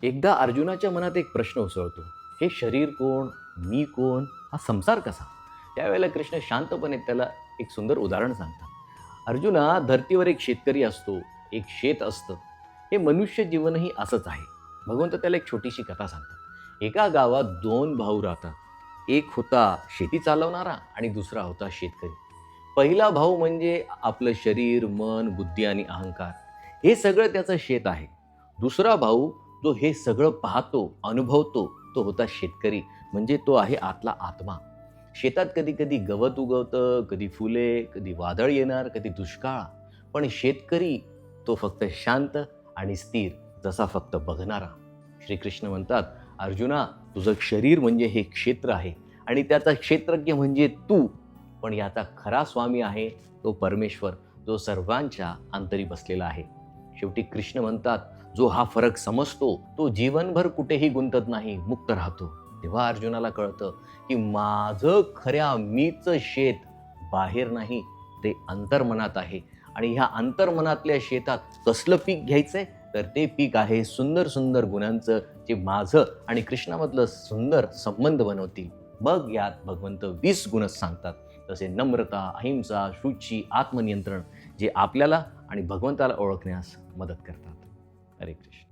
एकदा अर्जुनाच्या मनात एक प्रश्न उसळतो. हे शरीर कोण? मी कोण? हा संसार कसा? त्यावेळेला कृष्ण शांतपणे त्याला एक सुंदर उदाहरण सांगतात. अर्जुना, धर्तीवर एक शेतकरी असतो, एक शेत असतं. हे मनुष्य जीवनही असंच आहे. भगवंत त्याला एक छोटीशी कथा सांगतात. एका गावात दोन भाऊ राहतात. एक होता शेती चालवणारा आणि दुसरा होता शेतकरी. पहिला भाऊ म्हणजे आपलं शरीर, मन, बुद्धी आणि अहंकार, हे सगळं त्याचं शेत आहे. दुसरा भाऊ जो हे सगळं पाहतो, अनुभवतो, तो होता शेतकरी, म्हणजे तो आहे आतला आत्मा. शेतात कधी कधी गवत उगवतं, कधी फुले, कधी वादळ येणार, कधी दुष्काळ. पण शेतकरी तो फक्त शांत आणि स्थिर, जसा फक्त बघणारा. श्रीकृष्ण म्हणतात, अर्जुना, तुझं शरीर म्हणजे हे क्षेत्र आहे आणि त्याचा क्षेत्रज्ञ म्हणजे तू. पण याचा खरा स्वामी आहे तो परमेश्वर, जो सर्वांच्या अंतरी बसलेला आहे. शेवटी कृष्ण म्हणतात, जो हा फरक समजतो तो जीवनभर कुठेही गुंतत नाही, मुक्त राहतो. तेव्हा अर्जुनाला कळतं की माझं खऱ्या मीच शेत बाहेर नाही, ते अंतर्मनात आहे. आणि ह्या अंतर्मनातल्या शेतात कसलं पीक घ्यायचंय, तर ते पीक आहे सुंदर सुंदर गुणांचं, जे माझं आणि कृष्णामधलं सुंदर संबंध बनवतील. मग यात भगवंत 20 गुणच सांगतात, जसे नम्रता, अहिंसा, शुची, आत्मनियंत्रण, जे आपल्याला आणि भगवंताला ओळखण्यास मदत करतात. हरे कृष्ण.